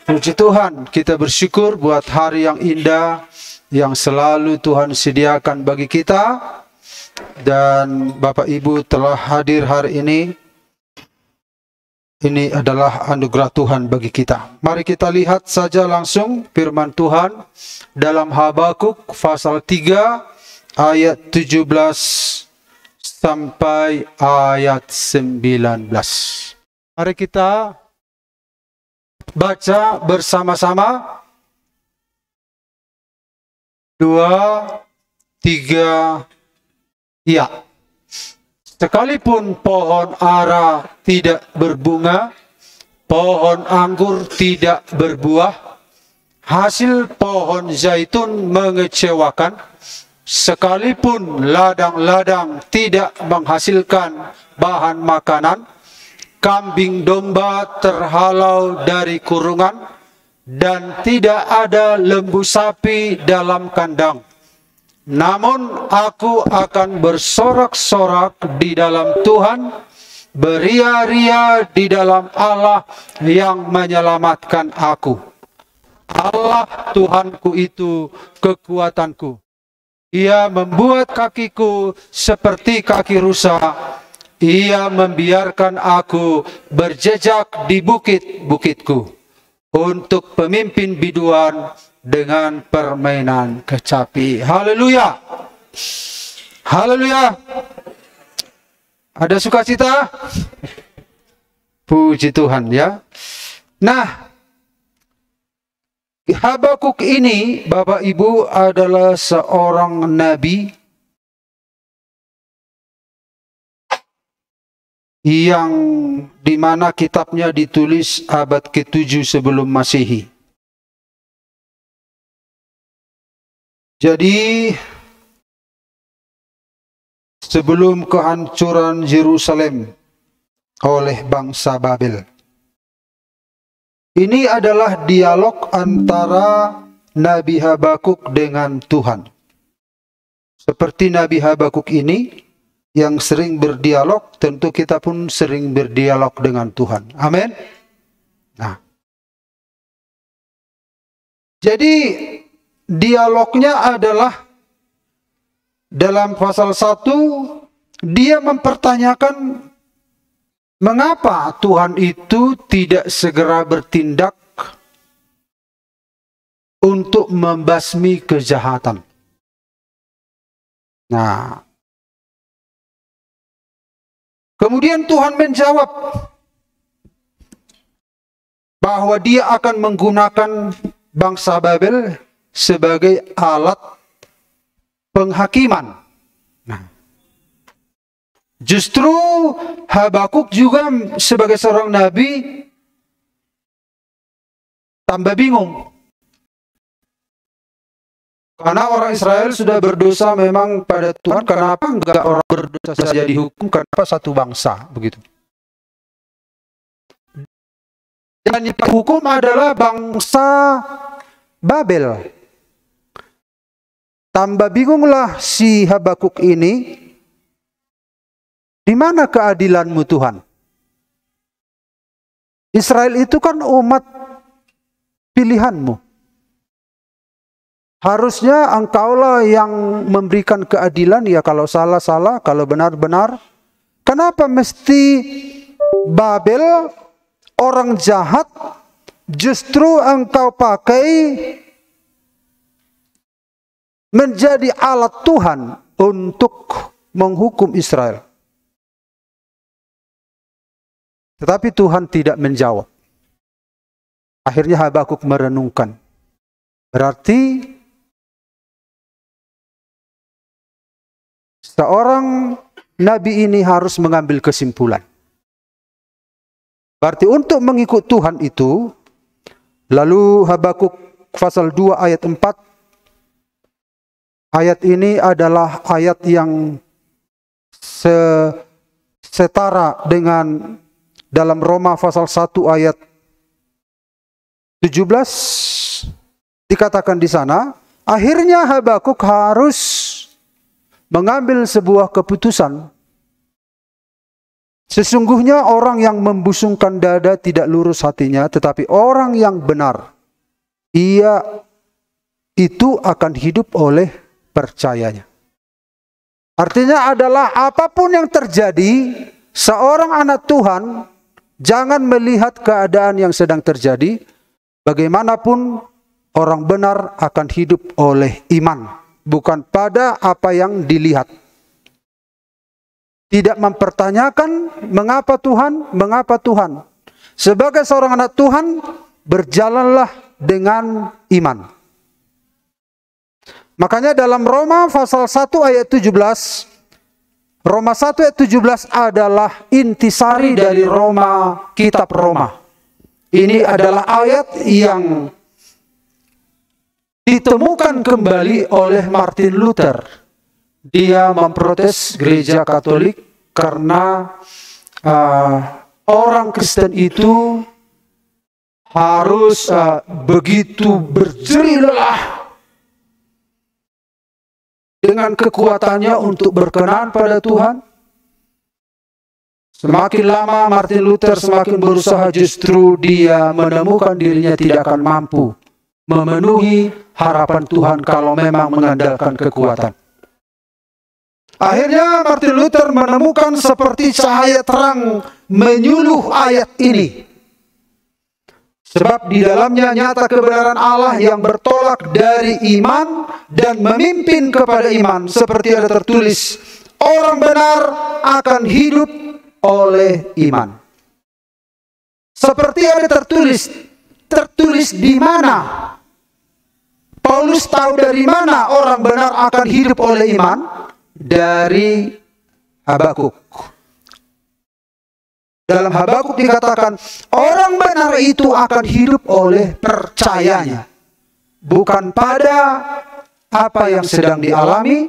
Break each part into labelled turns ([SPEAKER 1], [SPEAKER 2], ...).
[SPEAKER 1] Puji Tuhan, kita bersyukur buat hari yang indah yang selalu Tuhan sediakan bagi kita. Dan Bapak Ibu telah hadir hari ini. Ini adalah anugerah Tuhan bagi kita. Mari kita lihat saja langsung firman Tuhan dalam Habakuk pasal 3 ayat 17 sampai ayat 19. Mari kita baca bersama-sama. 2, 3, ya. Sekalipun pohon ara tidak berbunga, pohon anggur tidak berbuah, hasil pohon zaitun mengecewakan, sekalipun ladang-ladang tidak menghasilkan bahan makanan, kambing domba terhalau dari kurungan, dan tidak ada lembu sapi dalam kandang. Namun aku akan bersorak-sorak di dalam Tuhan, beria-ria di dalam Allah yang menyelamatkan aku. Allah Tuhanku itu kekuatanku. Ia membuat kakiku seperti kaki rusa. Ia membiarkan aku berjejak di bukit-bukitku untuk pemimpin biduan dengan permainan kecapi. Haleluya. Haleluya. Ada sukacita? Puji Tuhan ya. Nah, Habakuk ini Bapak Ibu adalah seorang nabi yang dimana kitabnya ditulis abad ke-7 sebelum Masehi. Jadi sebelum kehancuran Yerusalem oleh bangsa Babel. Ini adalah dialog antara Nabi Habakuk dengan Tuhan. Seperti Nabi Habakuk ini yang sering berdialog, tentu kita pun sering berdialog dengan Tuhan. Amin. Nah, jadi dialognya adalah dalam pasal 1, dia mempertanyakan mengapa Tuhan itu tidak segera bertindak untuk membasmi kejahatan. Nah, kemudian Tuhan menjawab bahwa dia akan menggunakan bangsa Babel sebagai alat penghakiman. Nah, justru Habakuk juga sebagai seorang nabi tambah bingung. Karena orang Israel sudah berdosa memang pada Tuhan, kenapa enggak orang berdosa saja dihukum, kenapa satu bangsa begitu? Dan yang dihukum adalah bangsa Babel. Tambah bingunglah si Habakuk ini, di mana keadilanmu Tuhan? Israel itu kan umat pilihanmu. Harusnya engkaulah yang memberikan keadilan, ya kalau salah-salah, kalau benar-benar. Kenapa mesti Babel, orang jahat, justru engkau pakai menjadi alat Tuhan untuk menghukum Israel? Tetapi Tuhan tidak menjawab. Akhirnya Habakuk merenungkan. Berarti seorang nabi ini harus mengambil kesimpulan. Berarti untuk mengikut Tuhan itu, lalu Habakuk pasal 2 ayat 4, ayat ini adalah ayat yang setara dengan dalam Roma pasal 1 ayat 17. Dikatakan di sana, akhirnya Habakuk harus mengambil sebuah keputusan Sesungguhnya orang yang membusungkan dada tidak lurus hatinya, tetapi orang yang benar, ia itu akan hidup oleh percayanya. Artinya adalah apapun yang terjadi, seorang anak Tuhan jangan melihat keadaan yang sedang terjadi. Bagaimanapun orang benar akan hidup oleh iman, bukan pada apa yang dilihat. Tidak mempertanyakan mengapa Tuhan. Sebagai seorang anak Tuhan, berjalanlah dengan iman. Makanya dalam Roma pasal 1 ayat 17, Roma 1 ayat 17 adalah intisari dari kitab Roma. Ini adalah ayat yang ditemukan kembali oleh Martin Luther. Dia memprotes gereja Katolik karena orang Kristen itu harus begitu berjerih lelah dengan kekuatannya untuk berkenan pada Tuhan. Semakin lama Martin Luther semakin berusaha, justru dia menemukan dirinya tidak akan mampu memenuhi harapan Tuhan kalau memang mengandalkan kekuatan. Akhirnya Martin Luther menemukan seperti cahaya terang menyuluh ayat ini. Sebab di dalamnya nyata kebenaran Allah yang bertolak dari iman dan memimpin kepada iman. Seperti ada tertulis, orang benar akan hidup oleh iman. Seperti ada tertulis di mana? Paulus tahu dari mana orang benar akan hidup oleh iman? Dari Habakuk. Dalam Habakuk dikatakan, orang benar itu akan hidup oleh percayanya, bukan pada apa yang sedang dialami.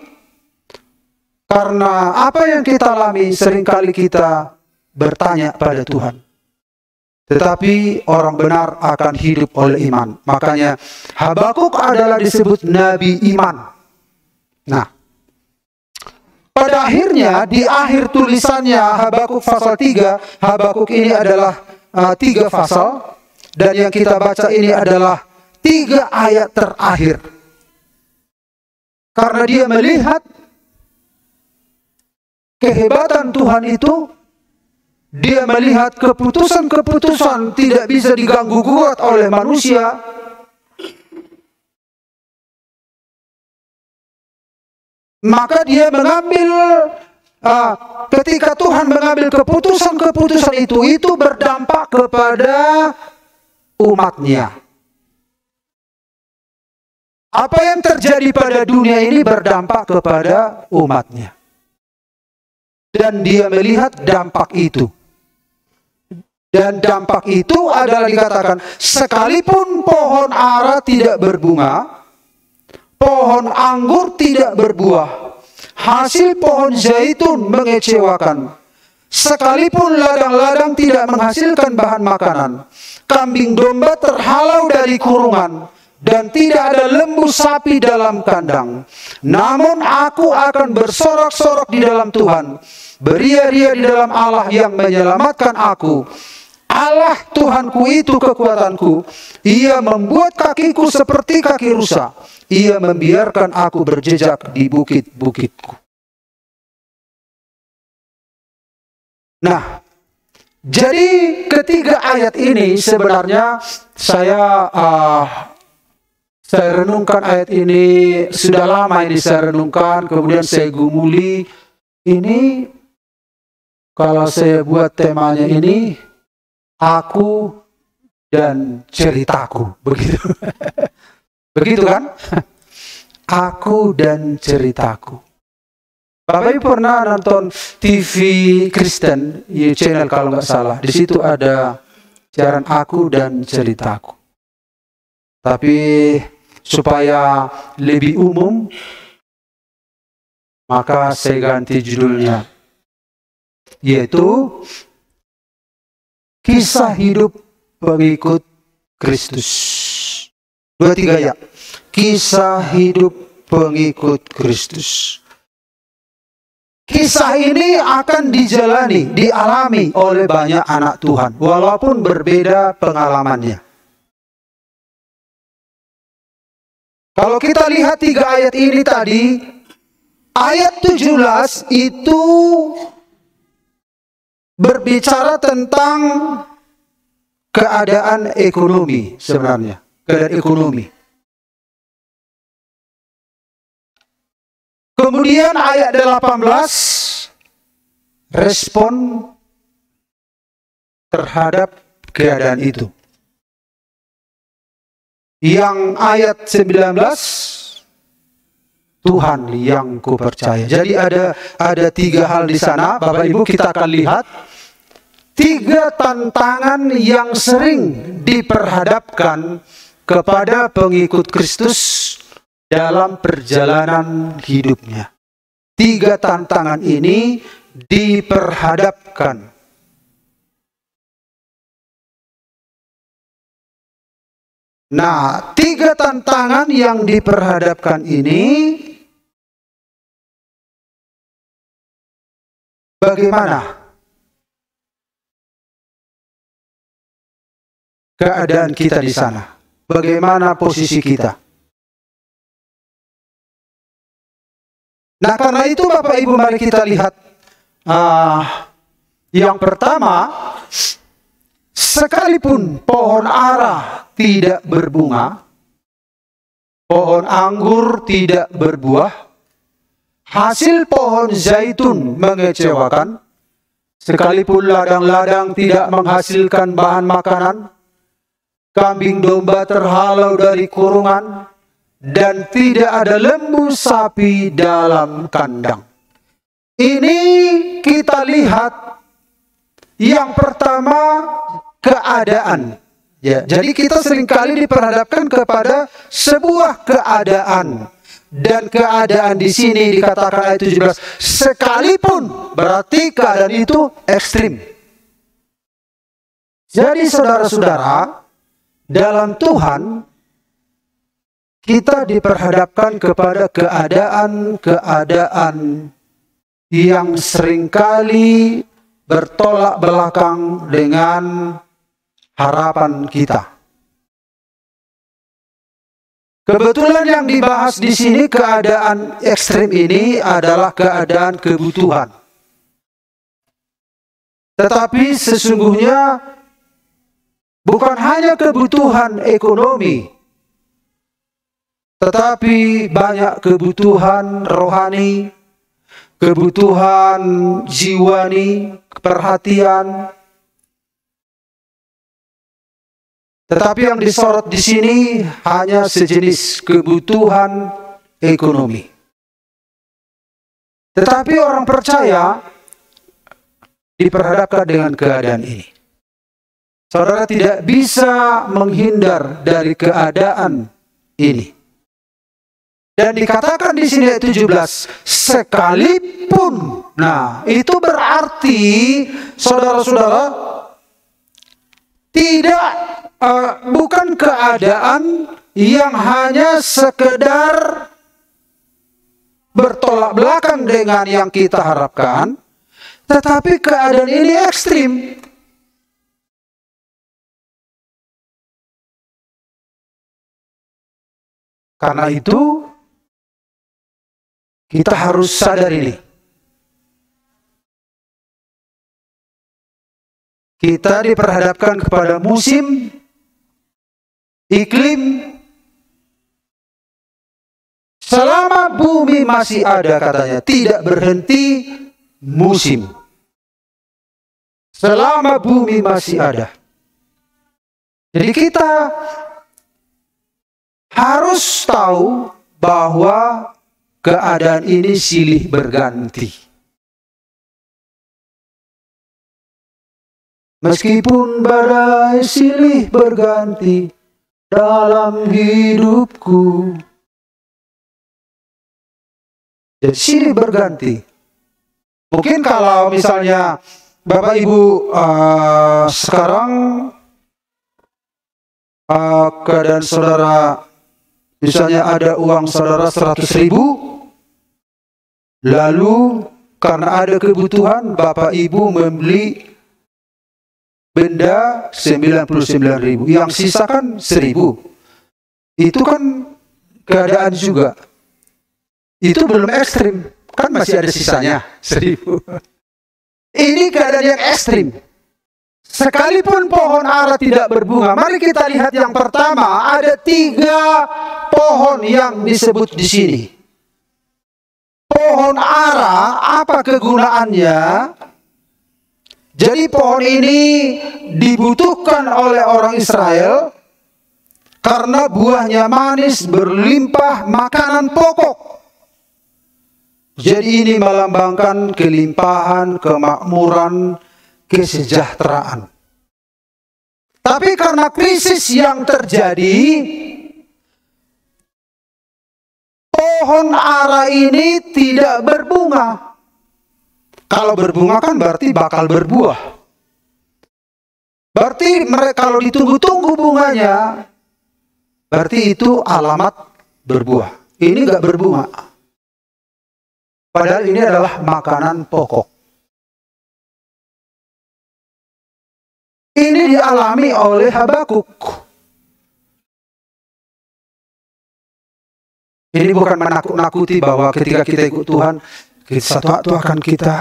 [SPEAKER 1] Karena apa yang kita alami seringkali kita bertanya pada Tuhan. Tetapi orang benar akan hidup oleh iman. Makanya Habakuk adalah disebut nabi iman. Nah, pada akhirnya, di akhir tulisannya Habakuk pasal 3, Habakuk ini adalah 3 pasal, dan yang kita baca ini adalah 3 ayat terakhir. Karena dia melihat kehebatan Tuhan itu, dia melihat keputusan-keputusan tidak bisa diganggu gugat oleh manusia. Maka dia mengambil, ketika Tuhan mengambil keputusan-keputusan itu berdampak kepada umatnya. Apa yang terjadi pada dunia ini berdampak kepada umatnya. Dan dia melihat dampak itu. Dan dampak itu adalah dikatakan, sekalipun pohon ara tidak berbunga, pohon anggur tidak berbuah, hasil pohon zaitun mengecewakan. Sekalipun ladang-ladang tidak menghasilkan bahan makanan, kambing domba terhalau dari kurungan, dan tidak ada lembu sapi dalam kandang. Namun aku akan bersorak-sorak di dalam Tuhan, beria-ria di dalam Allah yang menyelamatkan aku. Allah Tuhanku itu kekuatanku. Ia membuat kakiku seperti kaki rusa. Ia membiarkan aku berjejak di bukit-bukitku. Nah, jadi ketiga ayat ini sebenarnya saya renungkan ayat ini sudah lama, ini saya renungkan, kemudian saya gumuli. Ini kalau saya buat temanya ini, aku dan ceritaku, begitu. Begitu kan? Aku dan ceritaku. Bapak Ibu pernah nonton TV Kristen, channel kalau nggak salah. Di situ ada siaran aku dan ceritaku. Tapi supaya lebih umum, maka saya ganti judulnya, yaitu kisah hidup pengikut Kristus. 2-3 ya. Kisah hidup pengikut Kristus. kisah ini akan dijalani, dialami oleh banyak anak Tuhan, walaupun berbeda pengalamannya. Kalau kita lihat 3 ayat ini tadi, ayat 17 itu berbicara tentang keadaan ekonomi sebenarnya, keadaan ekonomi. Kemudian ayat 18 respon terhadap keadaan itu. Yang ayat 19 Tuhan yang kupercaya. Jadi ada 3 hal di sana, Bapak Ibu, kita akan lihat 3 tantangan yang sering diperhadapkan kepada pengikut Kristus dalam perjalanan hidupnya. 3 tantangan ini diperhadapkan. Nah, 3 tantangan yang diperhadapkan ini bagaimana keadaan kita di sana? Bagaimana posisi kita? Nah, karena itu Bapak Ibu, mari kita lihat yang pertama, sekalipun pohon ara tidak berbunga, pohon anggur tidak berbuah, hasil pohon zaitun mengecewakan, sekalipun ladang-ladang tidak menghasilkan bahan makanan, kambing domba terhalau dari kurungan, dan tidak ada lembu sapi dalam kandang. Ini kita lihat yang pertama, keadaan. Ya, jadi kita seringkali diperhadapkan kepada sebuah keadaan. Dan keadaan di sini dikatakan ayat 17, sekalipun, berarti keadaan itu ekstrim. Jadi saudara-saudara, dalam Tuhan kita diperhadapkan kepada keadaan-keadaan yang seringkali bertolak belakang dengan harapan kita. Kebetulan yang dibahas di sini, keadaan ekstrim ini adalah keadaan kebutuhan. Tetapi sesungguhnya bukan hanya kebutuhan ekonomi, tetapi banyak kebutuhan rohani, kebutuhan jiwani, perhatian. Tetapi yang disorot di sini hanya sejenis kebutuhan ekonomi. Tetapi orang percaya diperhadapkan dengan keadaan ini. Saudara tidak bisa menghindar dari keadaan ini. Dan dikatakan di sini ayat 17, sekalipun. Nah, itu berarti saudara-saudara tidak bukan keadaan yang hanya sekedar bertolak belakang dengan yang kita harapkan, tetapi keadaan ini ekstrim. Karena itu kita harus sadar ini. Kita diperhadapkan kepada musim, iklim. Selama bumi masih ada, katanya, tidak berhenti musim. Selama bumi masih ada. Jadi kita harus tahu bahwa keadaan ini silih berganti. Meskipun badai silih berganti dalam hidupku. Jadi silih berganti. Mungkin kalau misalnya Bapak Ibu sekarang keadaan saudara, misalnya ada uang saudara 100.000, lalu karena ada kebutuhan, bapak ibu membeli benda 99.000, yang sisa kan 1.000. Itu kan keadaan juga. Itu belum ekstrim, kan masih ada sisanya 1.000. Ini keadaan yang ekstrim. Sekalipun pohon ara tidak berbunga, mari kita lihat yang pertama, ada 3 pohon yang disebut di sini. Pohon ara, apa kegunaannya? Jadi pohon ini dibutuhkan oleh orang Israel karena buahnya manis, berlimpah, makanan pokok. Jadi ini melambangkan kelimpahan, kemakmuran, kesejahteraan. Tapi karena krisis yang terjadi, pohon ara ini tidak berbunga. Kalau berbunga kan berarti bakal berbuah. Berarti mereka kalau ditunggu-tunggu bunganya, berarti itu alamat berbuah. Ini nggak berbunga. Padahal ini adalah makanan pokok. Ini dialami oleh Habakuk. Ini bukan menakut-nakuti bahwa ketika kita ikut Tuhan, satu waktu akan kita,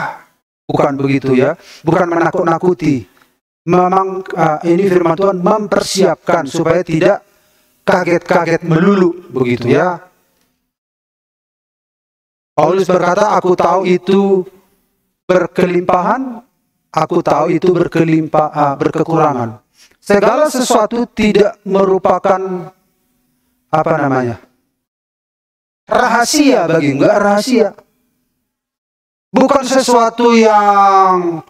[SPEAKER 1] bukan begitu ya, bukan menakut-nakuti. Memang ini firman Tuhan mempersiapkan supaya tidak kaget-kaget melulu, begitu ya. Paulus berkata, aku tahu itu berkelimpahan, aku tahu itu berkekurangan. Segala sesuatu tidak merupakan rahasia bagi, enggak rahasia. Bukan sesuatu yang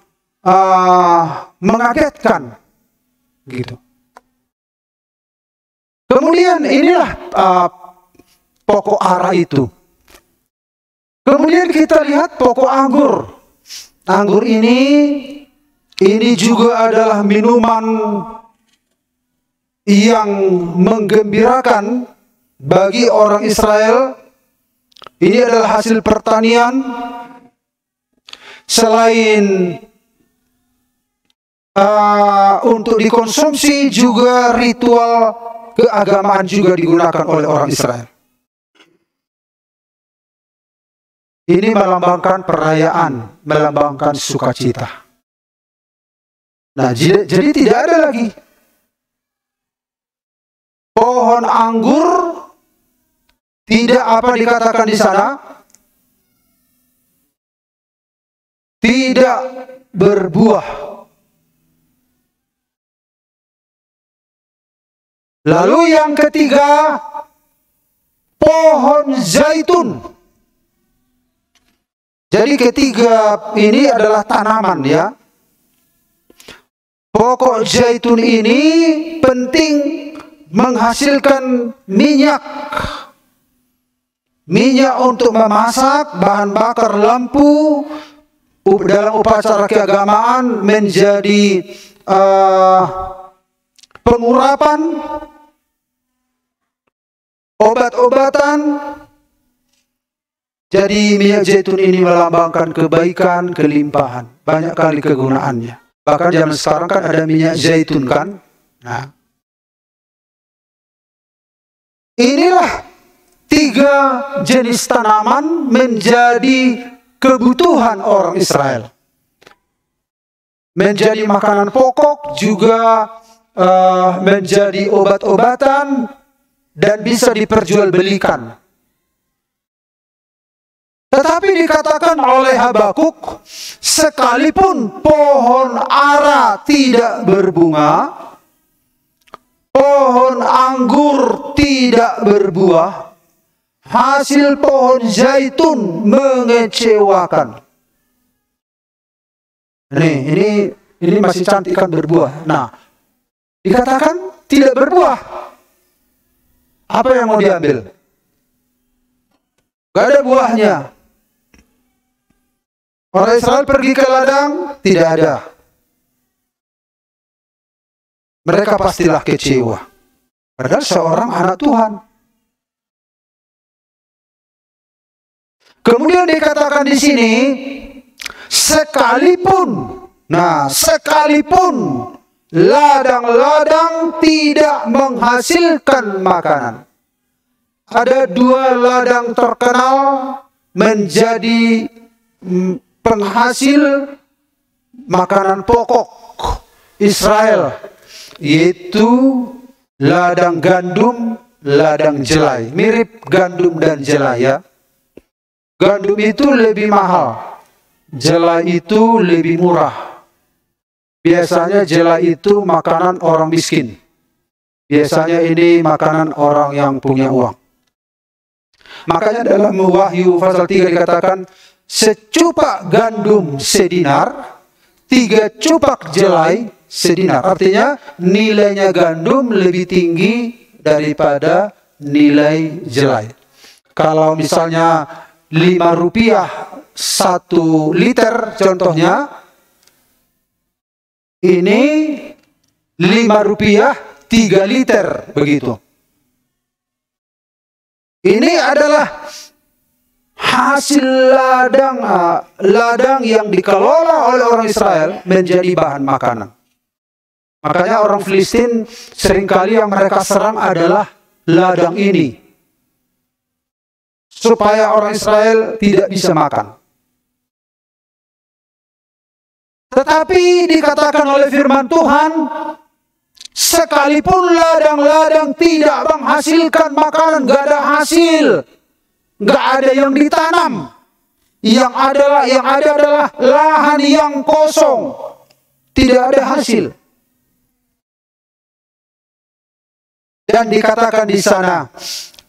[SPEAKER 1] mengagetkan, gitu. Kemudian inilah pokok ara itu. Kemudian kita lihat pokok anggur. Anggur ini juga adalah minuman yang menggembirakan bagi orang Israel. Ini adalah hasil pertanian. Selain untuk dikonsumsi, juga ritual keagamaan juga digunakan oleh orang Israel. Ini melambangkan perayaan, melambangkan sukacita. Nah, jadi tidak ada lagi pohon anggur, tidak apa dikatakan di sana, tidak berbuah. Lalu yang ketiga, pohon zaitun. Jadi ketiga ini adalah tanaman ya. Pokok zaitun ini penting menghasilkan minyak. Minyak untuk memasak, bahan bakar lampu, dalam upacara keagamaan, menjadi pengurapan, obat-obatan. Jadi minyak zaitun ini melambangkan kebaikan, kelimpahan. Banyak kali kegunaannya. Bahkan zaman sekarang kan ada minyak zaitun kan. Nah, inilah 3 jenis tanaman menjadi kebutuhan orang Israel. Menjadi makanan pokok, juga menjadi obat-obatan, dan bisa diperjualbelikan. Tetapi dikatakan oleh Habakuk, sekalipun pohon ara tidak berbunga, pohon anggur tidak berbuah, hasil pohon zaitun mengecewakan. Ini masih cantik kan berbuah. Nah, dikatakan tidak berbuah. Apa yang mau diambil? Gak ada buahnya. Orang Israel pergi ke ladang, tidak ada. Mereka pastilah kecewa. Padahal seorang anak Tuhan. Kemudian dikatakan di sini, sekalipun, nah sekalipun ladang-ladang tidak menghasilkan makanan. Ada dua ladang terkenal menjadi penghasil makanan pokok Israel, yaitu ladang gandum, ladang jelai. Mirip gandum dan jelai ya. Gandum itu lebih mahal, jelai itu lebih murah. Biasanya jelai itu makanan orang miskin. Biasanya ini makanan orang yang punya uang. Makanya dalam Wahyu pasal 3 dikatakan, secupak gandum sedinar, 3 cupak jelai sedinar. Artinya nilainya gandum lebih tinggi daripada nilai jelai. Kalau misalnya 5 rupiah 1 liter contohnya, ini 5 rupiah 3 liter begitu. Ini adalah hasil ladang yang dikelola oleh orang Israel menjadi bahan makanan. Makanya orang Filistin seringkali yang mereka serang adalah ladang ini, supaya orang Israel tidak bisa makan. Tetapi dikatakan oleh firman Tuhan, sekalipun ladang-ladang tidak menghasilkan makanan, gak ada hasil, gak ada yang ditanam, yang ada adalah lahan yang kosong, tidak ada hasil. Dan dikatakan di sana,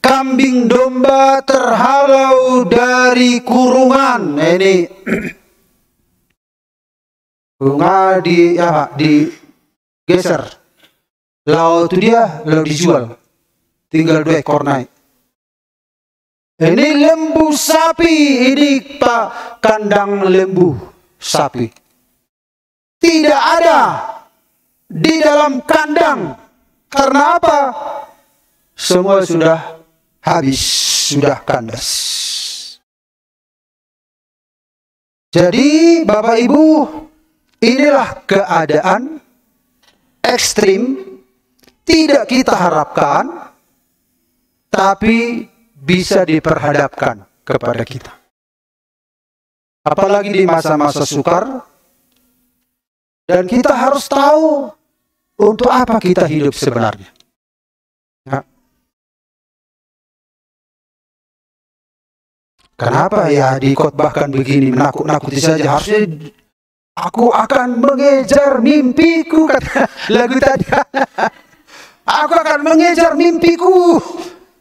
[SPEAKER 1] kambing domba terhalau dari kurungan. Nah, ini bunga digeser. Lalu itu dia, lalu dijual. Tinggal 2 ekor naik. Ini lembu sapi, ini Pak, kandang lembu sapi. Tidak ada di dalam kandang. Karena apa? Semua sudah habis, sudah kandas. Jadi Bapak Ibu, inilah keadaan ekstrim, tidak kita harapkan, tapi bisa diperhadapkan kepada kita. Apalagi di masa-masa sukar, dan kita harus tahu untuk apa kita hidup sebenarnya. Ya. Kenapa ya dikotbahkan begini, menakut-nakuti saja? Harusnya aku akan mengejar mimpiku, kata lagu tadi. Aku akan mengejar mimpiku.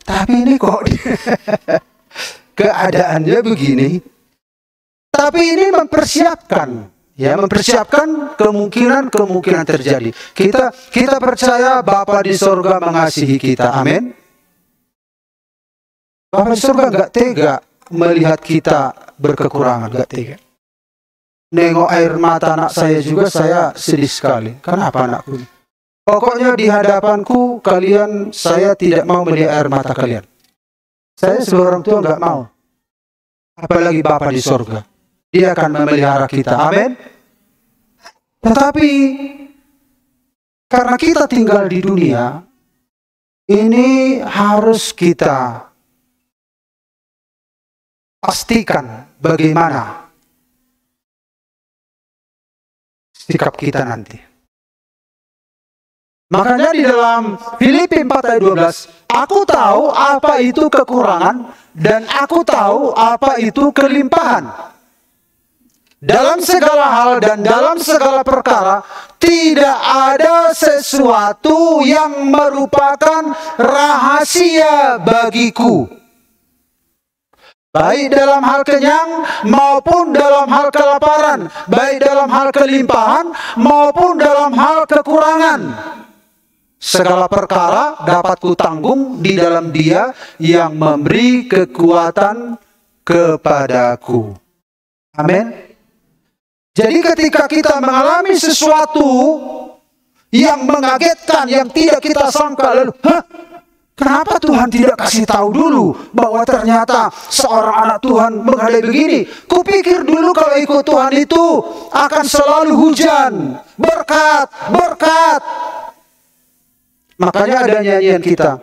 [SPEAKER 1] Tapi ini kok keadaannya begini. Tapi ini mempersiapkan, ya, mempersiapkan kemungkinan terjadi. Kita percaya Bapa di sorga mengasihi kita. Amin. Bapa di sorga nggak tega melihat kita berkekurangan, nggak tega. Nengok air mata anak saya juga saya sedih sekali. Kenapa anakku? Pokoknya di hadapanku kalian, saya tidak mau melihat air mata kalian. Saya sebagai orang tua nggak mau. Apalagi Bapa di sorga. Dia akan memelihara kita. Amin. Tetapi karena kita tinggal di dunia, ini harus kita pastikan bagaimana sikap kita nanti. Makanya di dalam Filipi 4 ayat 12, aku tahu apa itu kekurangan dan aku tahu apa itu kelimpahan. Dalam segala hal dan dalam segala perkara, tidak ada sesuatu yang merupakan rahasia bagiku. Baik dalam hal kenyang maupun dalam hal kelaparan, baik dalam hal kelimpahan maupun dalam hal kekurangan. Segala perkara dapat kutanggung di dalam Dia yang memberi kekuatan kepadaku. Amin. Jadi ketika kita mengalami sesuatu yang mengagetkan, yang tidak kita sangka, lalu, Kenapa Tuhan tidak kasih tahu dulu bahwa ternyata seorang anak Tuhan menghadapi begini? Kupikir dulu kalau ikut Tuhan itu akan selalu hujan, berkat, berkat. Makanya ada nyanyian kita.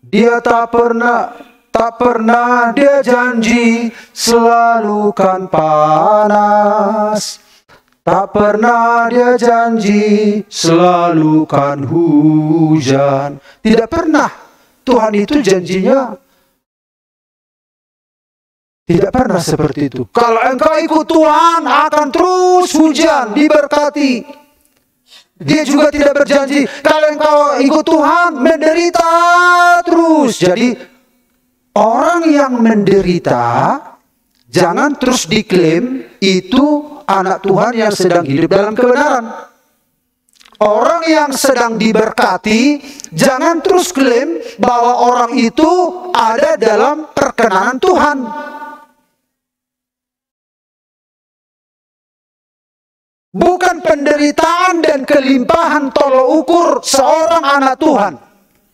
[SPEAKER 1] Dia tak pernah dia janji selalu kan panas. Tak pernah dia janji selalu kan hujan. Tidak pernah. Tuhan itu janjinya tidak pernah seperti itu. Kalau engkau ikut Tuhan akan terus hujan, diberkati. Dia juga tidak berjanji kalau engkau ikut Tuhan menderita terus. Jadi orang yang menderita jangan terus diklaim itu anak Tuhan yang sedang hidup dalam kebenaran. Orang yang sedang diberkati, jangan terus klaim bahwa orang itu ada dalam perkenanan Tuhan. Bukan penderitaan dan kelimpahan tolok ukur seorang anak Tuhan.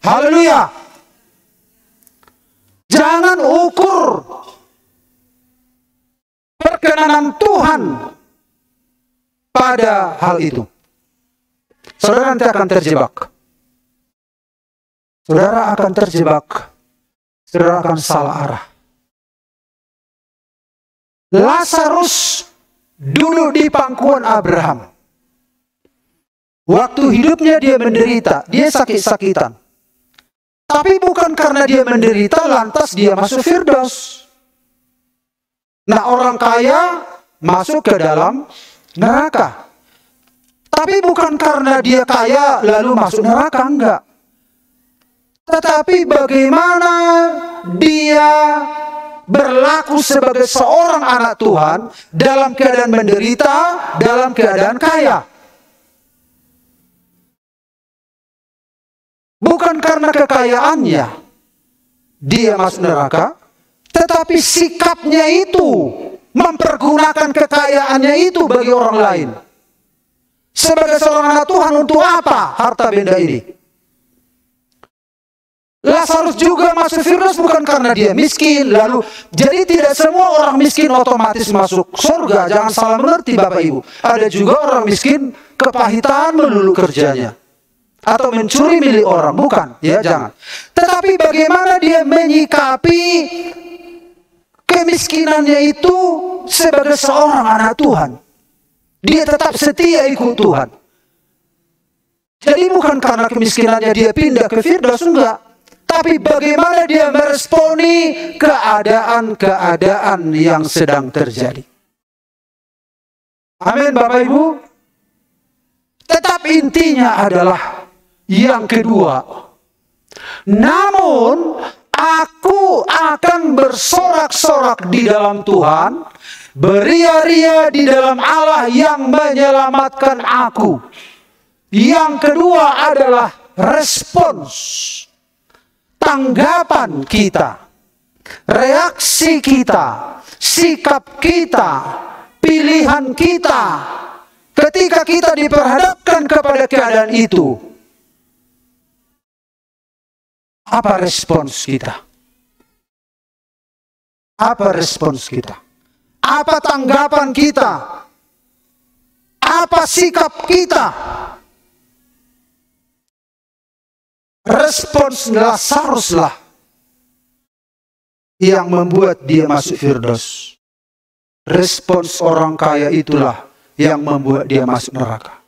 [SPEAKER 1] Haleluya. Jangan ukur perkenanan Tuhan pada hal itu. Saudara nanti akan terjebak. Saudara akan terjebak. Saudara akan salah arah. Lazarus dulu di pangkuan Abraham. Waktu hidupnya dia menderita, dia sakit-sakitan. Tapi bukan karena dia menderita lantas dia masuk Firdaus. Nah, orang kaya masuk ke dalam neraka. Tapi bukan karena dia kaya lalu masuk neraka, enggak. Tetapi bagaimana dia berlaku sebagai seorang anak Tuhan dalam keadaan menderita, dalam keadaan kaya. Bukan karena kekayaannya dia masuk neraka, tetapi sikapnya itu mempergunakan kekayaannya itu bagi orang lain. Sebagai seorang anak Tuhan untuk apa harta benda ini? Lazarus juga masuk Firdaus bukan karena dia miskin. Lalu jadi tidak semua orang miskin otomatis masuk surga. Jangan salah mengerti Bapak Ibu. Ada juga orang miskin kepahitan melulu kerjanya atau mencuri milik orang, bukan? Ya, jangan. Tetapi bagaimana dia menyikapi kemiskinannya itu sebagai seorang anak Tuhan? Dia tetap setia ikut Tuhan. Jadi bukan karena kemiskinannya dia pindah ke Firdaus, enggak. Tapi bagaimana dia meresponi keadaan-keadaan yang sedang terjadi. Amin Bapak Ibu. Tetap intinya adalah yang kedua. Namun aku akan bersorak-sorak di dalam Tuhan, beria-ria di dalam Allah yang menyelamatkan aku. Yang kedua adalah respons, tanggapan kita, reaksi kita, sikap kita, pilihan kita ketika kita diperhadapkan kepada keadaan itu. Apa respons kita? Apa respons kita? Apa tanggapan kita? Apa sikap kita? Respons Lazaruslah yang membuat dia masuk Firdaus. Respons orang kaya itulah yang membuat dia masuk neraka.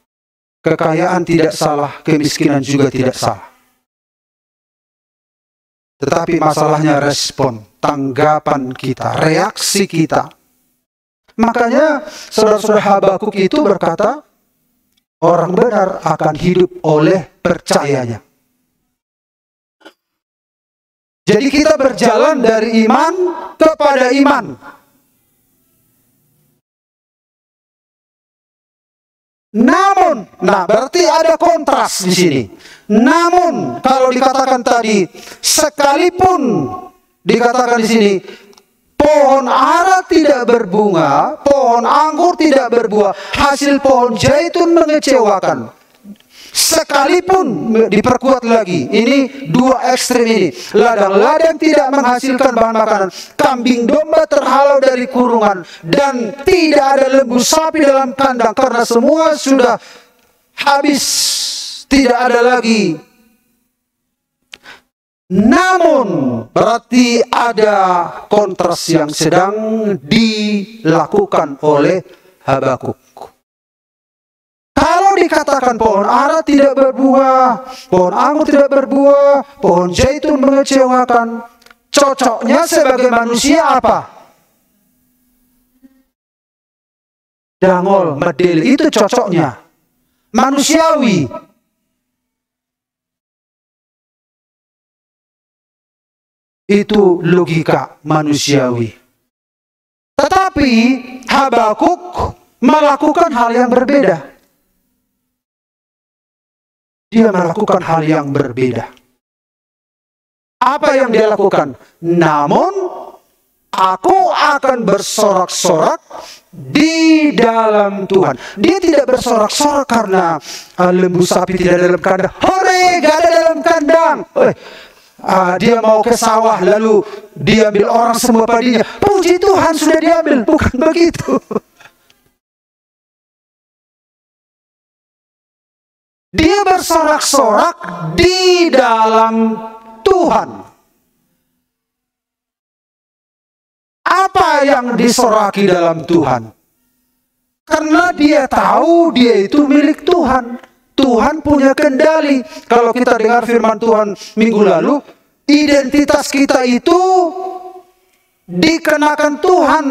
[SPEAKER 1] Kekayaan tidak salah, kemiskinan juga tidak salah. Tetapi masalahnya respon, tanggapan kita, reaksi kita. Makanya saudara-saudara Habakuk itu berkata, orang benar akan hidup oleh percayanya. Jadi kita berjalan dari iman kepada iman. Namun, nah berarti ada kontras di sini. Namun, kalau dikatakan tadi, sekalipun dikatakan di sini, pohon ara tidak berbunga, pohon anggur tidak berbuah, hasil pohon zaitun mengecewakan. Sekalipun diperkuat lagi, ini dua ekstrem ini. Ladang-ladang tidak menghasilkan bahan makanan, kambing domba terhalau dari kurungan, dan tidak ada lembu sapi dalam kandang karena semua sudah habis, tidak ada lagi. Namun berarti ada kontras yang sedang dilakukan oleh Habakuk. Kalau dikatakan pohon ara tidak berbuah, pohon anggur tidak berbuah, pohon zaitun mengecewakan, cocoknya sebagai manusia apa? Dangol, medel, itu cocoknya. Manusiawi. Itu logika manusiawi. Tetapi Habakuk melakukan hal yang berbeda. Dia melakukan hal yang berbeda. Apa yang dia lakukan? Namun aku akan bersorak-sorak di dalam Tuhan. Dia tidak bersorak-sorak karena lembu sapi tidak dalam kandang. Hore, gak ada dalam kandang. Dia mau ke sawah lalu diambil orang semua padinya. Puji Tuhan sudah diambil. Bukan begitu. Dia bersorak-sorak di dalam Tuhan. Apa yang disoraki dalam Tuhan? Karena dia tahu dia itu milik Tuhan. Tuhan punya kendali. Kalau kita dengar firman Tuhan minggu lalu, identitas kita itu dikenakan Tuhan.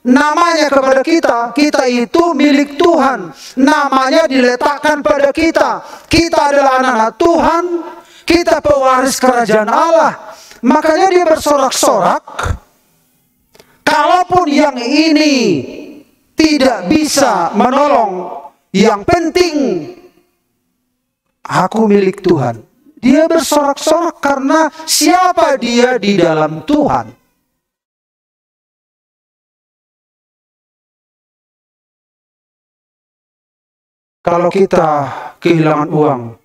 [SPEAKER 1] Namanya kepada kita, kita itu milik Tuhan. Namanya diletakkan pada kita. Kita adalah anak-anak Tuhan. Kita pewaris kerajaan Allah. Makanya dia bersorak-sorak. Kalaupun yang ini tidak bisa menolong, yang penting aku milik Tuhan. Dia bersorak-sorak karena siapa dia di dalam Tuhan. Kalau kita kehilangan uang,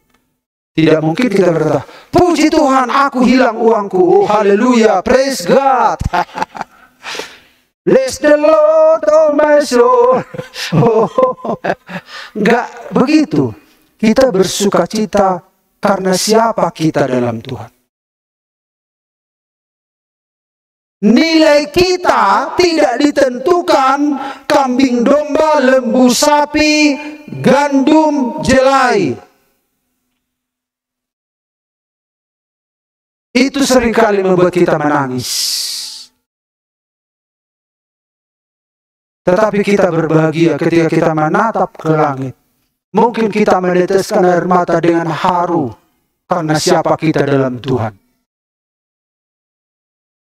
[SPEAKER 1] tidak mungkin kita berkata, puji Tuhan, aku hilang uangku. Oh, haleluya, praise God. Bless the Lord, oh my soul. Enggak begitu. Kita bersuka cita karena siapa kita dalam Tuhan. Nilai kita tidak ditentukan kambing domba, lembu sapi, gandum, jelai. Itu seringkali membuat kita menangis. Tetapi kita berbahagia ketika kita menatap ke langit. Mungkin kita meneteskan air mata dengan haru karena siapa kita dalam Tuhan.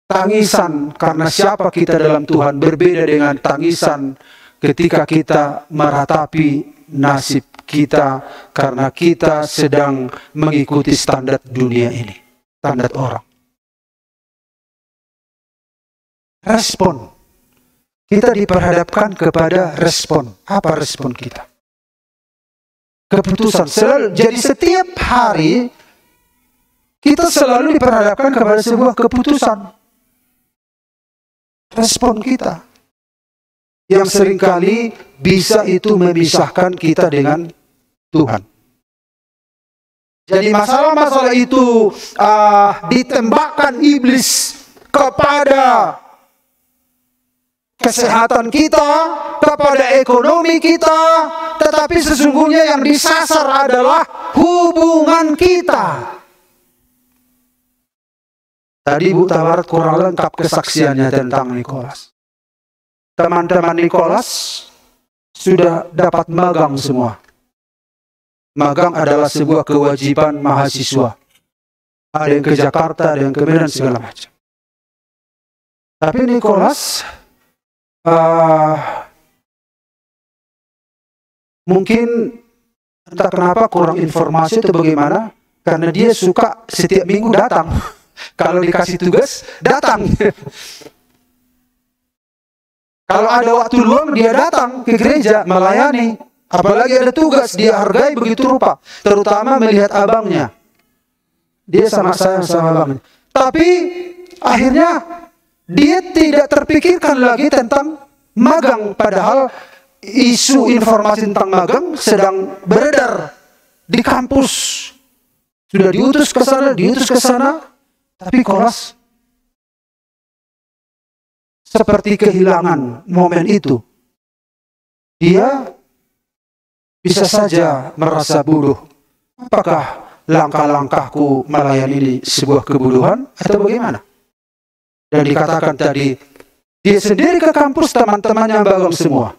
[SPEAKER 1] Tangisan karena siapa kita dalam Tuhan berbeda dengan tangisan ketika kita meratapi nasib kita karena kita sedang mengikuti standar dunia ini, standar orang. Respon. Kita diperhadapkan kepada respon. Apa respon kita? Keputusan. Jadi setiap hari kita selalu diperhadapkan kepada sebuah keputusan. Respon kita yang seringkali bisa itu memisahkan kita dengan Tuhan. Jadi masalah-masalah itu ditembakkan iblis kepada kesehatan kita, kepada ekonomi kita, tetapi sesungguhnya yang disasar adalah hubungan kita. Tadi Bu Tawarat kurang lengkap kesaksiannya tentang Nikolas. Teman-teman Nikolas sudah dapat magang semua. Magang adalah sebuah kewajiban mahasiswa. Ada yang ke Jakarta, ada yang ke Medan, segala macam. Tapi Nikolas mungkin entah kenapa kurang informasi atau bagaimana, karena dia suka setiap minggu datang. Kalau dikasih tugas, datang. Kalau ada waktu luang, dia datang ke gereja melayani. Apalagi ada tugas dia hargai begitu rupa, terutama melihat abangnya. Dia sangat sayang sama abangnya. Tapi akhirnya dia tidak terpikirkan lagi tentang magang, padahal isu informasi tentang magang sedang beredar di kampus. Sudah diutus ke sana, tapi kolas seperti kehilangan momen itu. Dia bisa saja merasa bodoh. Apakah langkah-langkahku melayani ini sebuah kebodohan atau bagaimana? Dan dikatakan tadi, dia sendiri ke kampus, teman-temannya magang semua.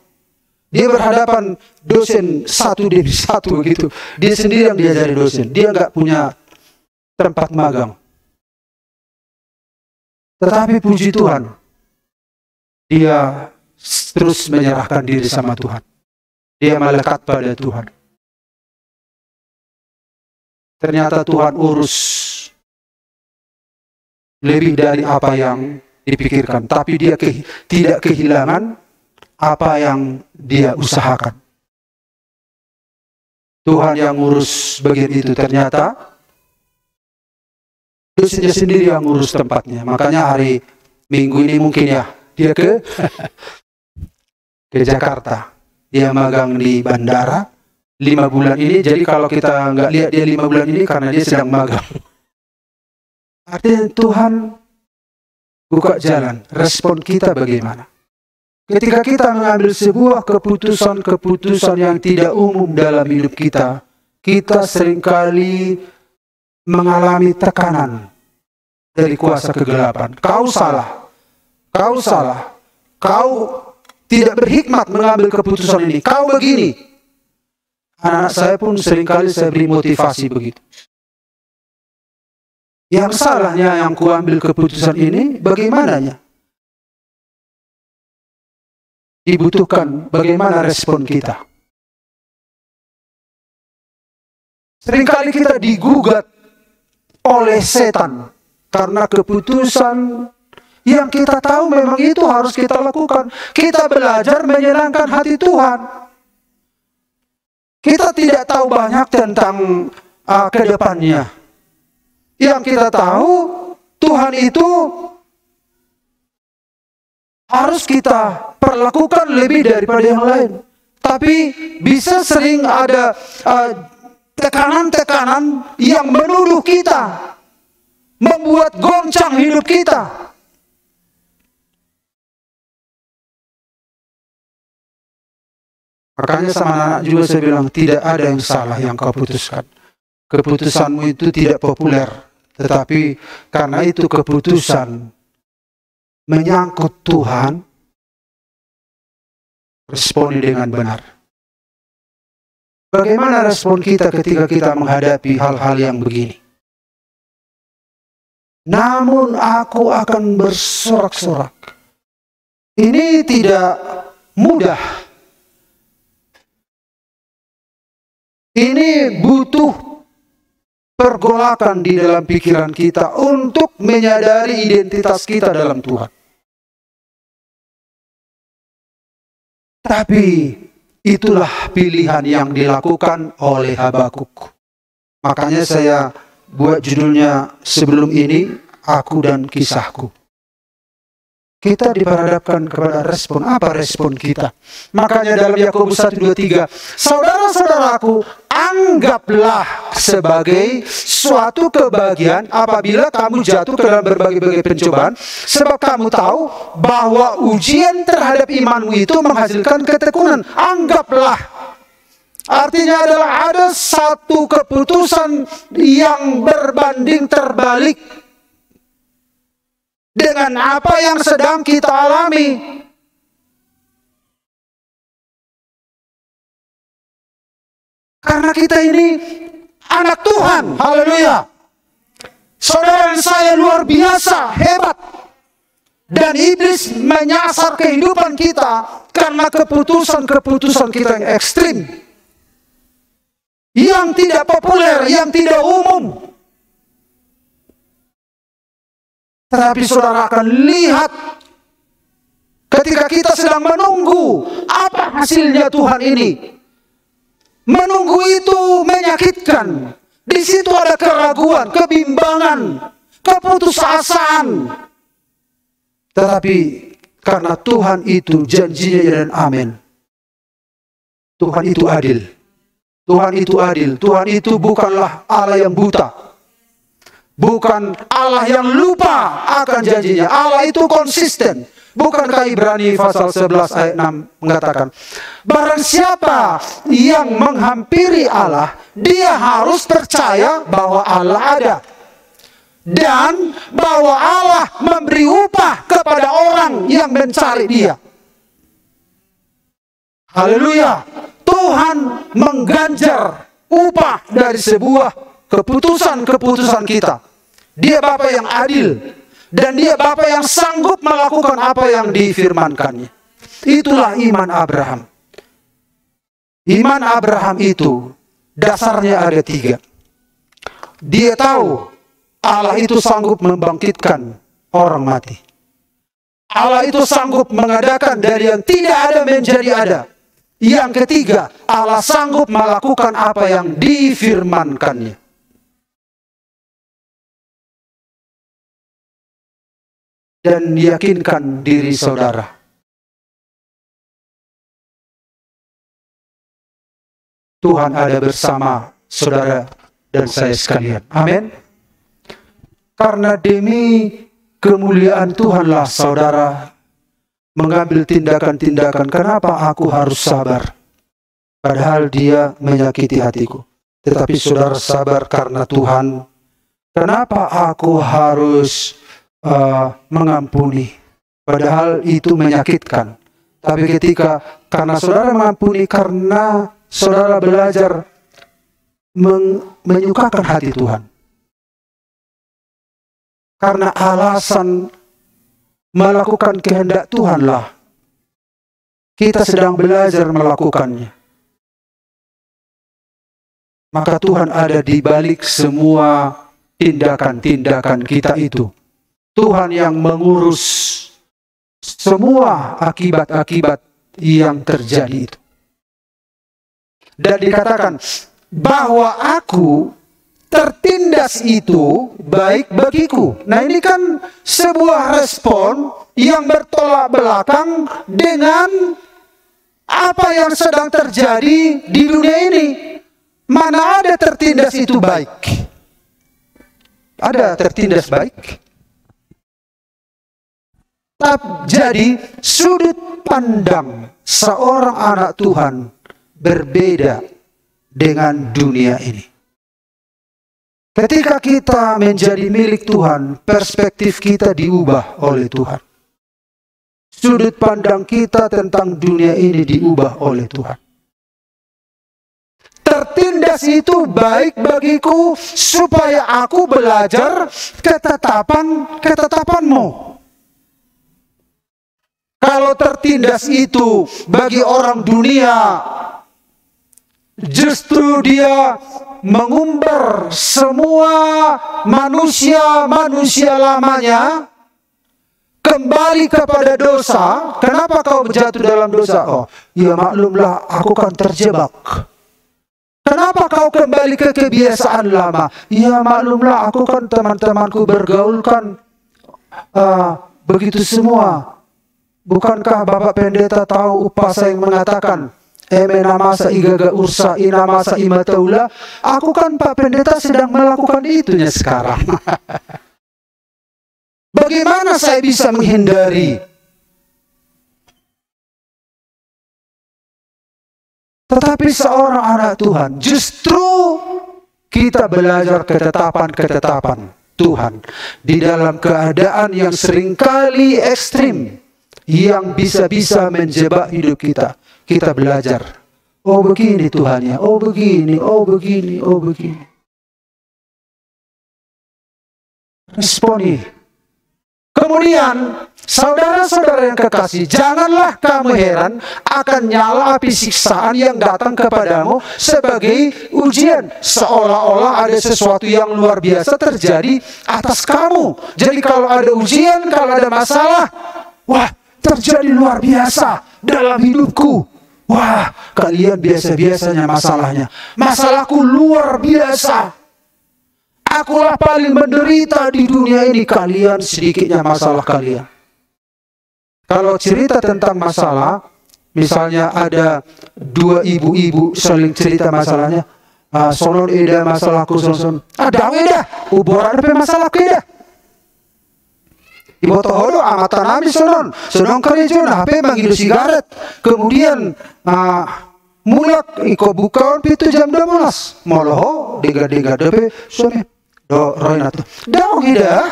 [SPEAKER 1] Dia berhadapan dosen satu demi satu begitu. Dia sendiri yang diajari dosen. Dia nggak punya tempat magang. Tetapi puji Tuhan, dia terus menyerahkan diri sama Tuhan. Dia melekat pada Tuhan. Ternyata Tuhan urus lebih dari apa yang dipikirkan. Tapi dia tidak kehilangan apa yang dia usahakan. Tuhan yang ngurus bagian itu. Ternyata dosennya sendiri yang ngurus tempatnya. Makanya hari Minggu ini mungkin ya dia ke Jakarta. Dia magang di bandara 5 bulan ini. Jadi kalau kita nggak lihat dia 5 bulan ini karena dia sedang magang. Artinya Tuhan buka jalan. Respon kita bagaimana? Ketika kita mengambil sebuah keputusan yang tidak umum dalam hidup kita, kita seringkali mengalami tekanan dari kuasa kegelapan. Kau salah, kau tidak berhikmat mengambil keputusan ini, kau begini. Anak-anak saya pun seringkali saya beri motivasi begitu. Yang salahnya yang kuambil keputusan ini, bagaimananya? Dibutuhkan bagaimana respon kita. Seringkali kita digugat oleh setan karena keputusan yang kita tahu memang itu harus kita lakukan. Kita belajar menyenangkan hati Tuhan. Kita tidak tahu banyak tentang ke depannya. Yang kita tahu Tuhan itu harus kita perlakukan lebih daripada yang lain. Tapi bisa sering ada tekanan-tekanan yang menuduh kita, membuat goncang hidup kita. Makanya sama anak juga saya bilang, tidak ada yang salah yang kau putuskan. Keputusanmu itu tidak populer, tetapi karena itu keputusan menyangkut Tuhan, responi dengan benar. Bagaimana respon kita ketika kita menghadapi hal-hal yang begini? Namun aku akan bersorak-sorak. Ini tidak mudah. Ini butuh pergolakan di dalam pikiran kita untuk menyadari identitas kita dalam Tuhan. Tapi itulah pilihan yang dilakukan oleh Habakuk. Makanya saya buat judulnya sebelum ini, Aku dan Kisahku. Kita diperhadapkan kepada respon. Apa respon kita? Makanya dalam Yakobus 1:23, saudara-saudaraku, anggaplah sebagai suatu kebahagiaan apabila kamu jatuh ke dalam berbagai-bagai pencobaan, sebab kamu tahu bahwa ujian terhadap imanmu itu menghasilkan ketekunan. Anggaplah. Artinya adalah ada satu keputusan yang berbanding terbalik dengan apa yang sedang kita alami. Karena kita ini anak Tuhan. Haleluya. Saudara saya luar biasa, hebat. Dan iblis menyasar kehidupan kita karena keputusan-keputusan kita yang ekstrim, yang tidak populer, yang tidak umum. Tetapi saudara akan lihat ketika kita sedang menunggu apa hasilnya Tuhan ini. Menunggu itu menyakitkan. Di situ ada keraguan, kebimbangan, keputusasaan. Tetapi karena Tuhan itu janjinya ya dan amin. Tuhan itu adil. Tuhan itu adil. Tuhan itu bukanlah Allah yang buta. Bukan Allah yang lupa akan janjinya. Allah itu konsisten. Bukankah Ibrani pasal 11 ayat 6 mengatakan, barang siapa yang menghampiri Allah, dia harus percaya bahwa Allah ada. Dan bahwa Allah memberi upah kepada orang yang mencari dia. Haleluya. Tuhan mengganjar upah dari sebuah keputusan-keputusan kita. Dia Bapa yang adil. Dan dia Bapa yang sanggup melakukan apa yang difirmankannya. Itulah iman Abraham. Iman Abraham itu dasarnya ada 3. Dia tahu Allah itu sanggup membangkitkan orang mati. Allah itu sanggup mengadakan dari yang tidak ada menjadi ada. Yang ketiga, Allah sanggup melakukan apa yang difirmankannya. Dan yakinkan diri saudara. Tuhan ada bersama saudara dan saya sekalian. Amin. Karena demi kemuliaan Tuhanlah saudara mengambil tindakan-tindakan. Kenapa aku harus sabar? Padahal dia menyakiti hatiku. Tetapi saudara sabar karena Tuhan. Kenapa aku harus mengampuni? Padahal itu menyakitkan. Tapi karena saudara mengampuni, karena saudara belajar menyukakan hati Tuhan. Karena alasan melakukan kehendak Tuhanlah kita sedang belajar melakukannya. Maka Tuhan ada di balik semua tindakan-tindakan kita itu. Tuhan yang mengurus semua akibat-akibat yang terjadi itu. Dan dikatakan bahwa aku tertindas itu baik bagiku. Nah, ini kan sebuah respon yang bertolak belakang dengan apa yang sedang terjadi di dunia ini. Mana ada tertindas itu baik? Ada tertindas baik? Jadi sudut pandang seorang anak Tuhan berbeda dengan dunia ini. Ketika kita menjadi milik Tuhan, perspektif kita diubah oleh Tuhan. Sudut pandang kita tentang dunia ini diubah oleh Tuhan. Tertindas itu baik bagiku supaya aku belajar ketetapan-ketetapanmu. Kalau tertindas itu bagi orang dunia, justru dia mengumbar semua manusia lamanya kembali kepada dosa. Kenapa kau jatuh dalam dosa? Oh, ya maklumlah, aku kan terjebak. Kenapa kau kembali ke kebiasaan lama? Ya maklumlah, aku kan teman-temanku bergaul kan begitu semua. Bukankah Bapak Pendeta tahu upasa yang mengatakan emena masa igaga ursa ina masa imataula? Aku kan Pak Pendeta sedang melakukan itunya sekarang. Bagaimana saya bisa menghindari? Tetapi seorang anak Tuhan, justru kita belajar ketetapan-ketetapan Tuhan di dalam keadaan yang seringkali ekstrim, yang bisa-bisa menjebak hidup kita. Kita belajar, oh begini Tuhannya, oh begini, oh begini, oh begini. Responi. Kemudian, saudara-saudara yang kekasih, janganlah kamu heran akan nyala api siksaan yang datang kepadamu sebagai ujian. Seolah-olah ada sesuatu yang luar biasa terjadi atas kamu. Jadi kalau ada ujian, kalau ada masalah, wah, terjadi luar biasa dalam hidupku. Wah, kalian biasa-biasanya masalahnya. Masalahku luar biasa. Akulah paling menderita di dunia ini. Kalian sedikitnya masalah kalian. Kalau cerita tentang masalah, misalnya ada dua ibu-ibu saling cerita masalahnya. Sonon eda masalahku sonon. Ada eda, ubor ada masalahku eda. Ibu tohodo amatan nami sonon kerja HP mangilu sigaret. Kemudian mulak iko bukaon pintu jam 12. Moloho dega depe suami do roina tu. Daong ida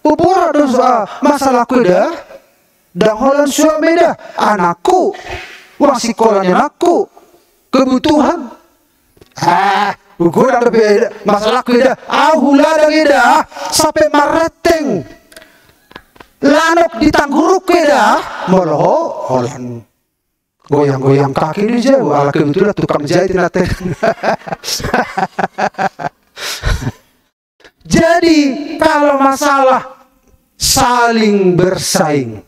[SPEAKER 1] ubor ada masalahku ida. Dang holan suami ida anakku. Uang sekolahnya anakku. Kebutuhan. Ukur ada beda masalahku ida. Huladang ida sampai mareteng. Lanok ditangguruk dah, moloho holan goyang-goyang kaki di jauh. Ala kebetulan tukang jahit nate. Jadi kalau masalah saling bersaing.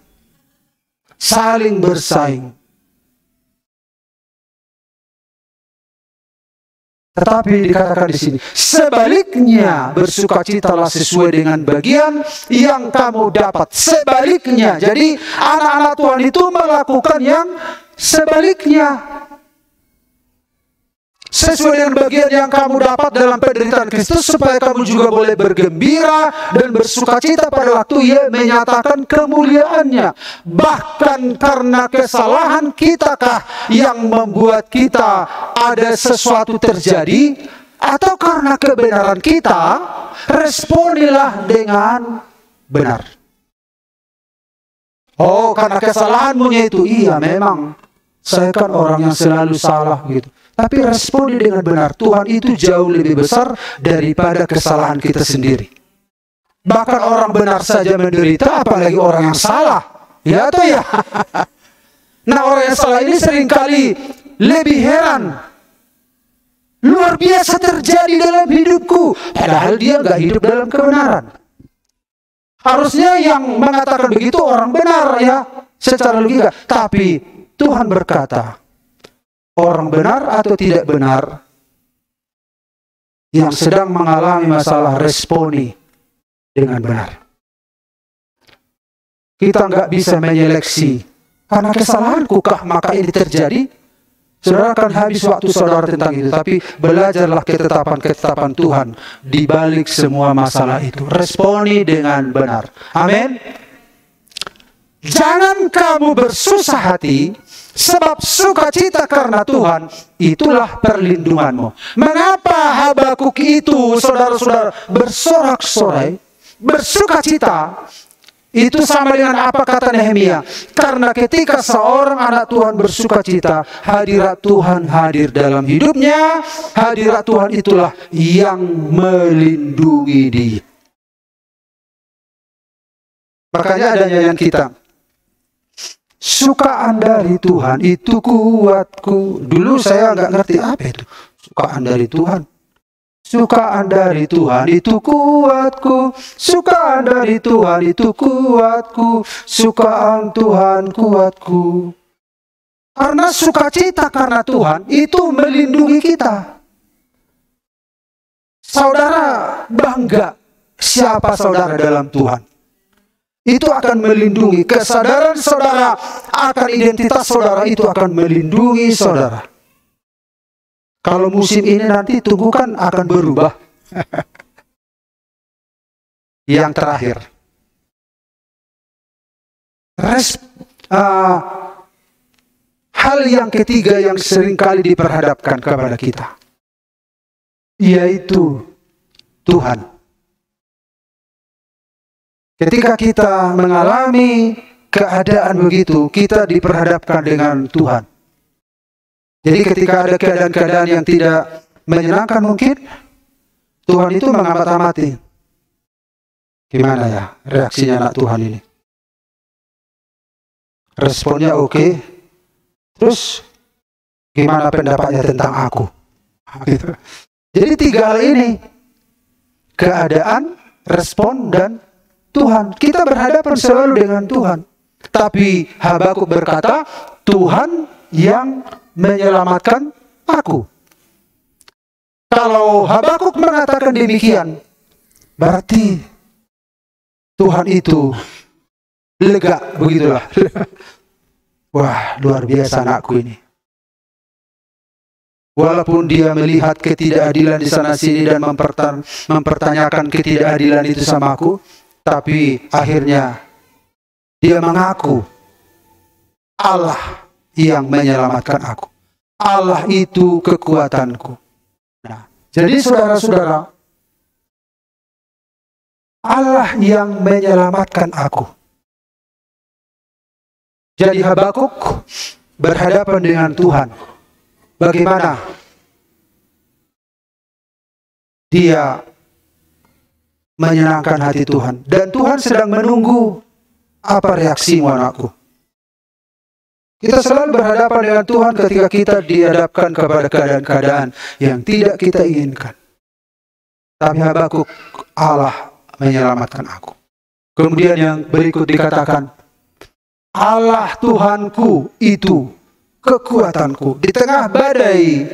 [SPEAKER 1] Tetapi dikatakan di sini, sebaliknya bersukacitalah sesuai dengan bagian yang kamu dapat. Sebaliknya, jadi anak-anak Tuhan itu melakukan yang sebaliknya. Sesuai dengan bagian yang kamu dapat dalam penderitaan Kristus, supaya kamu juga boleh bergembira dan bersukacita pada waktu Ia menyatakan kemuliaannya. Bahkan karena kesalahan kitakah yang membuat kita ada sesuatu terjadi, atau karena kebenaran kita, responilah dengan benar. Oh, karena kesalahanmu itu, iya memang saya kan orang yang selalu salah gitu. Tapi responi dengan benar. Tuhan itu jauh lebih besar daripada kesalahan kita sendiri. Bahkan orang benar saja menderita, apalagi orang yang salah. Ya atau ya? Nah, orang yang salah ini seringkali lebih heran. Luar biasa terjadi dalam hidupku. Padahal dia nggak hidup dalam kebenaran. Harusnya yang mengatakan begitu orang benar ya, secara logika. Tapi Tuhan berkata, orang benar atau tidak benar yang sedang mengalami masalah responi dengan benar. Kita nggak bisa menyeleksi karena kesalahanku kah maka ini terjadi. Saudara akan habis waktu saudara tentang itu, tapi belajarlah ketetapan-ketetapan Tuhan di balik semua masalah itu. Responi dengan benar. Amin. Jangan kamu bersusah hati, sebab sukacita karena Tuhan itulah perlindunganmu. Mengapa Habakuk itu, saudara-saudara, bersorak-sorai, bersukacita? Itu sama dengan apa kata Nehemia. Karena ketika seorang anak Tuhan bersukacita, hadirat Tuhan hadir dalam hidupnya. Hadirat Tuhan itulah yang melindungi dia. Makanya ada nyanyian kita, sukaan dari Tuhan itu kuatku. Dulu saya nggak ngerti apa itu sukaan dari Tuhan. Sukaan dari Tuhan itu kuatku. Sukaan dari Tuhan itu kuatku. Sukaan Tuhan kuatku. Karena sukacita karena Tuhan itu melindungi kita. Saudara bangga siapa saudara dalam Tuhan. Itu akan melindungi. Kesadaran saudara akan identitas saudara itu akan melindungi saudara. Kalau musim ini nanti tunggu kan akan berubah. Yang terakhir, hal yang ketiga yang seringkali diperhadapkan kepada kita, yaitu Tuhan. Ketika kita mengalami keadaan begitu, kita diperhadapkan dengan Tuhan. Jadi ketika ada keadaan-keadaan yang tidak menyenangkan mungkin, Tuhan itu mengamati. Gimana ya reaksinya anak Tuhan ini? Responnya oke. Terus gimana pendapatnya tentang aku? Gitu. Jadi tiga hal ini, keadaan, respon, dan Tuhan. Kita berhadapan selalu dengan Tuhan. Tapi Habakuk berkata, Tuhan yang menyelamatkan aku. Kalau Habakuk mengatakan demikian, berarti Tuhan itu lega, begitulah. Wah, luar biasa anakku ini. Walaupun dia melihat ketidakadilan di sana sini dan mempertanyakan ketidakadilan itu sama aku, tapi akhirnya dia mengaku Allah yang menyelamatkan aku. Allah itu kekuatanku. Nah, jadi saudara-saudara, Allah yang menyelamatkan aku. Jadi Habakuk berhadapan dengan Tuhan. Bagaimana dia menyenangkan hati Tuhan. Dan Tuhan sedang menunggu apa reaksimu, anakku. Kita selalu berhadapan dengan Tuhan ketika kita dihadapkan kepada keadaan-keadaan yang tidak kita inginkan. Tapi Habakuk, Allah menyelamatkan aku. Kemudian yang berikut dikatakan, Allah Tuhanku itu kekuatanku. Di tengah badai,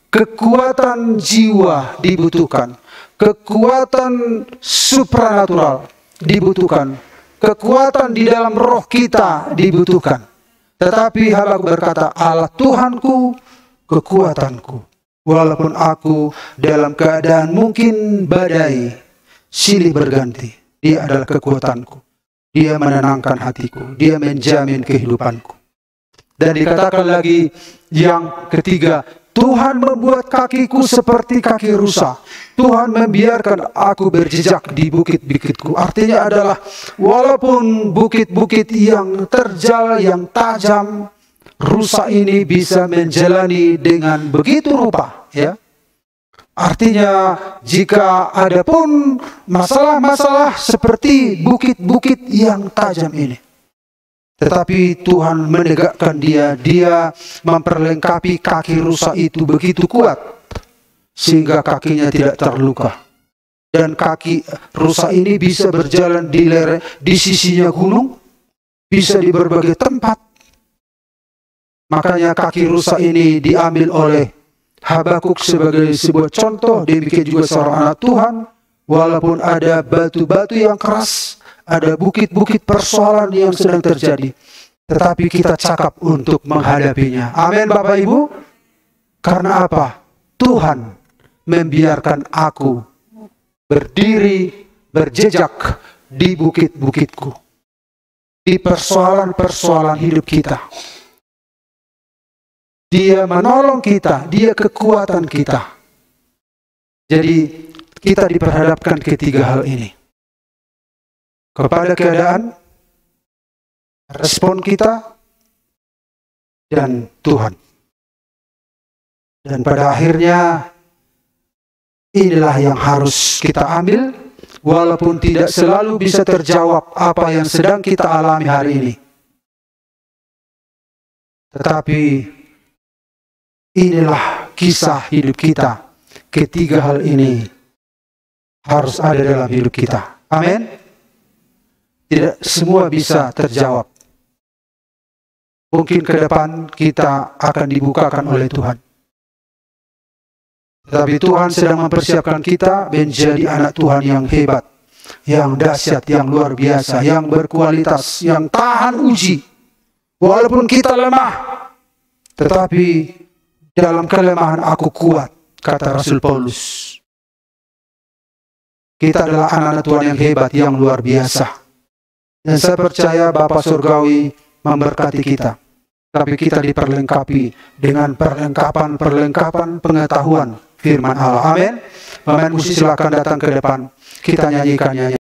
[SPEAKER 1] kekuatan jiwa dibutuhkan. Kekuatan supranatural dibutuhkan. Kekuatan di dalam roh kita dibutuhkan. Tetapi Habakuk berkata, Allah Tuhanku, kekuatanku. Walaupun aku dalam keadaan mungkin badai, silih berganti, dia adalah kekuatanku. Dia menenangkan hatiku. Dia menjamin kehidupanku. Dan dikatakan lagi yang ketiga, Tuhan membuat kakiku seperti kaki rusa. Tuhan membiarkan aku berjejak di bukit-bukitku. Artinya adalah walaupun bukit-bukit yang terjal, yang tajam, rusa ini bisa menjalani dengan begitu rupa, ya. Artinya jika ada pun masalah-masalah seperti bukit-bukit yang tajam ini, tetapi Tuhan menegakkan dia memperlengkapi kaki rusa itu begitu kuat, sehingga kakinya tidak terluka. Dan kaki rusa ini bisa berjalan di sisinya gunung, bisa di berbagai tempat. Makanya kaki rusa ini diambil oleh Habakuk sebagai sebuah contoh. Demikian juga seorang anak Tuhan, walaupun ada batu-batu yang keras, ada bukit-bukit persoalan yang sedang terjadi, tetapi kita cakap untuk menghadapinya. Amin, Bapak Ibu. Karena apa? Tuhan membiarkan aku berdiri, berjejak di bukit-bukitku, di persoalan-persoalan hidup kita. Dia menolong kita, dia kekuatan kita. Jadi kita diperhadapkan ketiga hal ini. Kepada keadaan, respon kita, dan Tuhan. Dan pada akhirnya, inilah yang harus kita ambil, walaupun tidak selalu bisa terjawab apa yang sedang kita alami hari ini. Tetapi, inilah kisah hidup kita. Ketiga hal ini harus ada dalam hidup kita. Amin. Tidak semua bisa terjawab. Mungkin ke depan kita akan dibukakan oleh Tuhan. Tetapi Tuhan sedang mempersiapkan kita menjadi anak Tuhan yang hebat, yang dahsyat, yang luar biasa, yang berkualitas, yang tahan uji. Walaupun kita lemah, tetapi dalam kelemahan aku kuat, kata Rasul Paulus. Kita adalah anak-anak Tuhan yang hebat, yang luar biasa. Dan saya percaya Bapa Surgawi memberkati kita. Tapi kita diperlengkapi dengan perlengkapan pengetahuan firman Allah. Amin. Pemain musik silakan datang ke depan. Kita nyanyikan nyanyian.